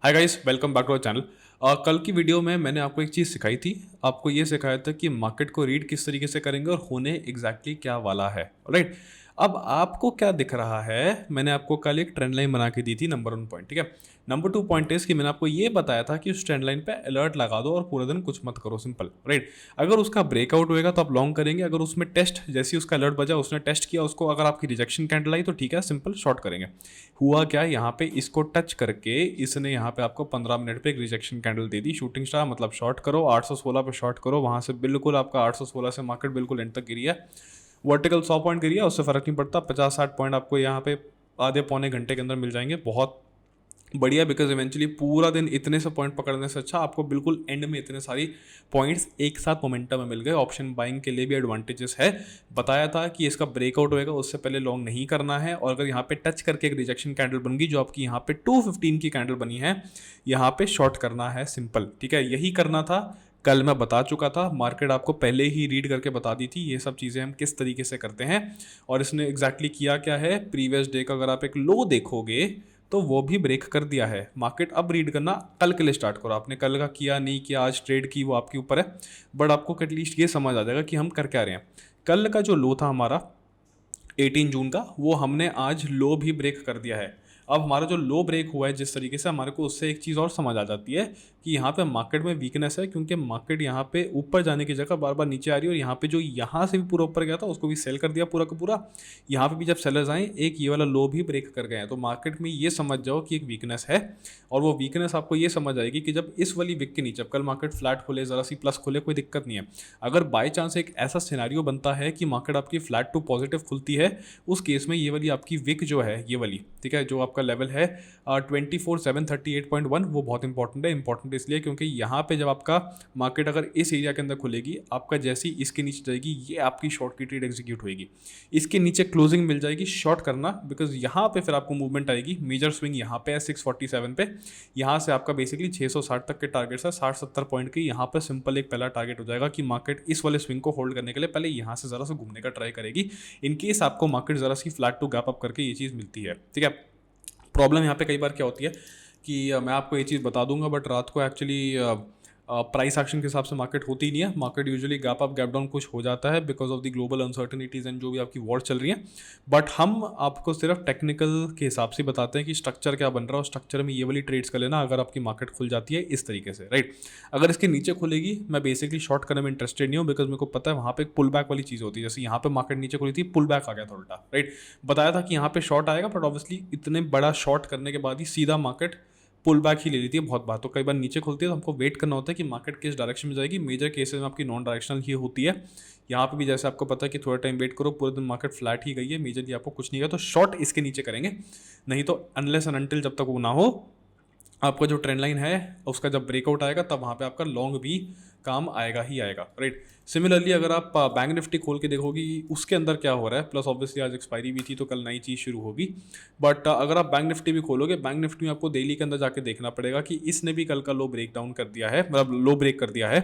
Hi guys, welcome back to our channel. कल की video में मैंने आपको एक चीज़ सिखाई थी। आपको ये सिखाया था कि मार्केट को रीड किस तरीके से करेंगे और होने एग्जैक्टली क्या वाला है। राइट। अब आपको क्या दिख रहा है, मैंने आपको कल एक ट्रेंड लाइन बना के दी थी, नंबर 1 पॉइंट। ठीक है। नंबर 2 पॉइंट इस कि मैंने आपको ये बताया था कि उस ट्रेंड लाइन पे अलर्ट लगा दो और पूरे दिन कुछ मत करो, सिंपल। राइट। अगर उसका ब्रेकआउट होएगा तो आप लॉन्ग करेंगे, अगर उसमें टेस्ट जैसे ही उसका अलर्ट बजा, उसने टेस्ट किया उसको, अगर आपकी रिजेक्शन कैंडल आई तो ठीक है, सिंपल शॉर्ट करेंगे। हुआ क्या, यहाँ पे इसको टच करके इसने यहाँ पे आपको 15 मिनट पे एक रिजेक्शन कैंडल दे दी। शूटिंग स्टार मतलब शॉर्ट करो, 816 पे शॉर्ट करो, वहाँ से बिल्कुल आपका 816 से मार्केट बिल्कुल एंड तक गिरी है। वर्टिकल 100 पॉइंट गिरी है, उससे फर्क नहीं पड़ता, 50-60 पॉइंट आपको यहाँ पे आधे पौने घंटे के अंदर मिल जाएंगे। बहुत बढ़िया, बिकॉज इवेंचुअली पूरा दिन इतने से पॉइंट पकड़ने से अच्छा आपको बिल्कुल एंड में इतने सारी पॉइंट्स एक साथ मोमेंटम में मिल गए। ऑप्शन बाइंग के लिए भी एडवांटेजेस है। बताया था कि इसका ब्रेकआउट होएगा, उससे पहले लॉन्ग नहीं करना है, और अगर यहाँ पे टच करके एक रिजेक्शन कैंडल बन गई जो आपकी यहाँ पे 215 की कैंडल बनी है, यहाँ पे शॉर्ट करना है, सिंपल। ठीक है, यही करना था। कल मैं बता चुका था, मार्केट आपको पहले ही रीड करके बता दी थी ये सब चीज़ें हम किस तरीके से करते हैं। और इसने एग्जैक्टली किया क्या है, प्रीवियस डे का अगर आप एक लो देखोगे तो वो भी ब्रेक कर दिया है। मार्केट अब रीड करना कल के लिए स्टार्ट करो। आपने कल का किया नहीं किया, आज ट्रेड की, वो आपके ऊपर है। बट आपको एटलीस्ट ये समझ आ जाएगा कि हम कर क्या रहे हैं। कल का जो लो था हमारा 18 जून का, वो हमने आज लो भी ब्रेक कर दिया है। अब हमारा जो लो ब्रेक हुआ है जिस तरीके से, हमारे को उससे एक चीज़ और समझ आ जाती है कि यहाँ पे मार्केट में वीकनेस है, क्योंकि मार्केट यहाँ पे ऊपर जाने की जगह बार बार नीचे आ रही है, और यहाँ पे जो यहाँ से भी पूरा ऊपर गया था उसको भी सेल कर दिया पूरा का पूरा। यहाँ पे भी जब सेलर्स आए, एक ये वाला लो भी ब्रेक कर गए हैं, तो मार्केट में ये समझ जाओ कि एक वीकनेस है। और वो वीकनेस आपको ये समझ आएगी कि जब इस वाली विक के नीचे, कल मार्केट फ्लैट खुले, ज़रा सी प्लस खुले, कोई दिक्कत नहीं है। अगर बाई चांस एक ऐसा सिनेरियो बनता है कि मार्केट आपकी फ्लैट टू पॉजिटिव खुलती है, उस केस में ये वाली आपकी विक जो है, ये वाली, ठीक है, जो आपका लेवल है 24,738.1, वो बहुत इंपॉर्टेंट है। इंपॉर्टेंट इसलिए क्योंकि यहाँ पे जब आपका मार्केट अगर इस एरिया के अंदर खुलेगी, आपका जैसी इसके नीचे जाएगी, ये आपकी शॉर्ट की ट्रेड एग्जीक्यूट होगी। इसके नीचे क्लोजिंग मिल जाएगी, शॉर्ट करना, बिकॉज यहाँ पे फिर आपको मूवमेंट आएगी। मेजर स्विंग यहाँ पे है 647 पे, यहाँ से आपका बेसिकली 660 तक के टारगेट्स है, 60-70 पॉइंट की। यहाँ पे सिंपल एक पहला टारगेट हो जाएगा कि मार्केट इस वाले स्विंग को होल्ड करने के लिए पहले यहाँ से ज़रा सा घूमने का ट्राई करेगी। इनकेस आपको मार्केट ज़रा सी फ्लैट टू गैप अप करके ये चीज़ मिलती है। ठीक है। प्रॉब्लम यहाँ पे कई बार क्या होती है कि मैं आपको ये चीज़ बता दूंगा, बट रात को एक्चुअली प्राइस एक्शन के हिसाब से मार्केट होती ही नहीं है। Market usually gap up gap down कुछ हो जाता है because of the global uncertainties and जो भी आपकी वॉर चल रही है। बट हम आपको सिर्फ टेक्निकल के हिसाब से बताते हैं कि स्ट्रक्चर क्या बन रहा है, और स्ट्रक्चर में ये वाली ट्रेड्स कर लेना अगर आपकी मार्केट खुल जाती है इस तरीके से। राइट। अगर इसके नीचे खुलेगी, मैं बेसिकली शॉर्ट करने में इंटरेस्टेड नहीं हूँ, बिकॉज मेरे को पता है वहाँ पे एक पुल बैक वाली चीज़ होती है। जैसे यहाँ पे मार्केट नीचे खुली थी, पुल बैक आ गया था उल्टा। राइट। बताया था कि यहाँ पे शॉर्ट आएगा, बट ऑब्वियसली इतने बड़ा शॉर्ट करने के बाद ही सीधा मार्केट पुल बैक ही ले लेती है बहुत बार। तो कई बार नीचे खुलती है तो हमको वेट करना होता है कि मार्केट किस डायरेक्शन में जाएगी। मेजर केसेस में आपकी नॉन डायरेक्शनल ही होती है। यहाँ पे भी जैसे आपको पता है कि थोड़ा टाइम वेट करो, पूरे दिन मार्केट फ्लैट ही गई है, मेजरली आपको कुछ नहीं है तो शॉर्ट इसके नीचे करेंगे। नहीं तो अनलेस एंड अनटिल जब तक वो ना हो, आपका जो ट्रेंड लाइन है उसका जब ब्रेकआउट आएगा तब वहाँ पे आपका लॉन्ग भी काम आएगा ही आएगा। राइट। सिमिलरली अगर आप बैंक निफ्टी खोल के देखोगे उसके अंदर क्या हो रहा है, प्लस ऑब्वियसली आज एक्सपायरी भी थी तो कल नई चीज़ शुरू होगी। बट अगर आप बैंक निफ्टी भी खोलोगे, बैंक निफ्टी में आपको डेली के अंदर जाके देखना पड़ेगा कि इसने भी कल का लो ब्रेक डाउन कर दिया है, मतलब लो ब्रेक कर दिया है।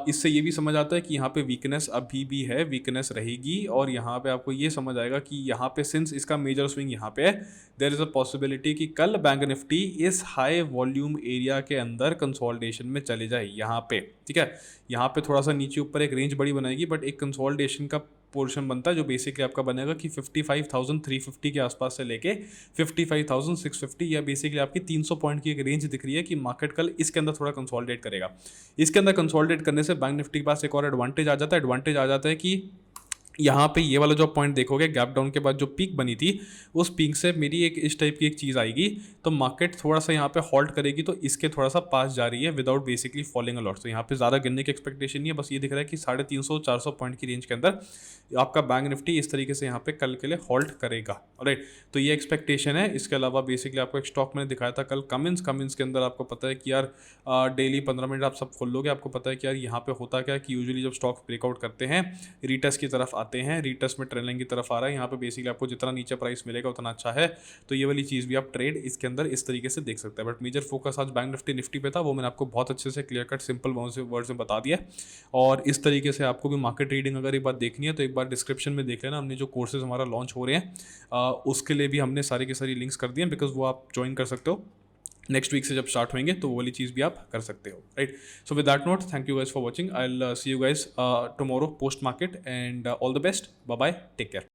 इससे ये भी समझ आता है कि यहाँ पे वीकनेस अभी भी है, वीकनेस रहेगी। और यहाँ पे आपको ये समझ आएगा कि यहाँ पे सिंस इसका मेजर स्विंग यहाँ पे है, देयर इज़ अ पॉसिबिलिटी कि कल बैंक निफ्टी इस हाई वॉल्यूम एरिया के अंदर कंसोलिडेशन में चले जाए यहाँ पे। ठीक है। यहाँ पे थोड़ा सा नीचे ऊपर एक रेंज बड़ी बनाएगी, बट एक कंसोलिडेशन का पोर्शन बनता है जो बेसिकली आपका बनेगा कि 55,350 के आसपास से लेके 55,650, या बेसिकली आपकी 300 पॉइंट की एक रेंज दिख रही है कि मार्केट कल इसके अंदर थोड़ा कंसोलिडेट करेगा। इसके अंदर कंसोलिडेट करने से बैंक निफ्टी के पास एक और एडवांटेज आ जाता है। एडवांटेज आ जाता है कि यहाँ पे ये वाला जो पॉइंट देखोगे, गैप डाउन के बाद जो पीक बनी थी, उस पीक से मेरी एक इस टाइप की एक चीज़ आएगी, तो मार्केट थोड़ा सा यहाँ पे हॉल्ट करेगी, तो इसके थोड़ा सा पास जा रही है विदाउट बेसिकली फॉलिंग अलॉट। तो यहाँ पे ज़्यादा गिरने की एक्सपेक्टेशन नहीं है, बस ये दिख रहा है कि 350-400 पॉइंट की रेंज के अंदर आपका बैंक निफ्टी इस तरीके से यहाँ पे कल के लिए हॉल्ट करेगा। राइट। तो ये एक्सपेक्टेशन है। इसके अलावा बेसिकली आपको एक स्टॉक मैंने दिखाया था कल, कमिंस के अंदर आपको पता है कि यार डेली 15 मिनट आप सब खोल लोगे, आपको पता है कि यार यहाँ पे होता क्या है कि यूजुअली जब स्टॉक ब्रेकआउट करते हैं, रीटेस्ट की तरफ आते हैं, रीटेस्ट में ट्रेंड लाइन की तरफ आ रहा है, यहाँ पे बेसिकली आपको जितना नीचे प्राइस मिलेगा उतना अच्छा है। तो ये वाली चीज़ भी आप ट्रेड इसके अंदर इस तरीके से देख सकते हैं। बट मेजर फोकस आज बैंक निफ्टी पे था, वो मैंने आपको बहुत अच्छे से क्लियर कट सिंपल वर्ड से बता दिया। और इस तरीके से आपको भी मार्केट रीडिंग अगर एक बार देखनी है तो एक बार डिस्क्रिप्शन में देख लेना, हमने जो कोर्सेज हमारा लॉन्च हो रहे हैं उसके लिए भी हमने सारी की सारी लिंक्स कर दिए हैं, बिकॉज वो आप ज्वाइन कर सकते हो। नेक्स्ट वीक से जब स्टार्ट होंगे तो वो वाली चीज़ भी आप कर सकते हो, right. So with that note, thank you guys for watching, I will see you guys tomorrow post market, and all the best, bye bye, take care.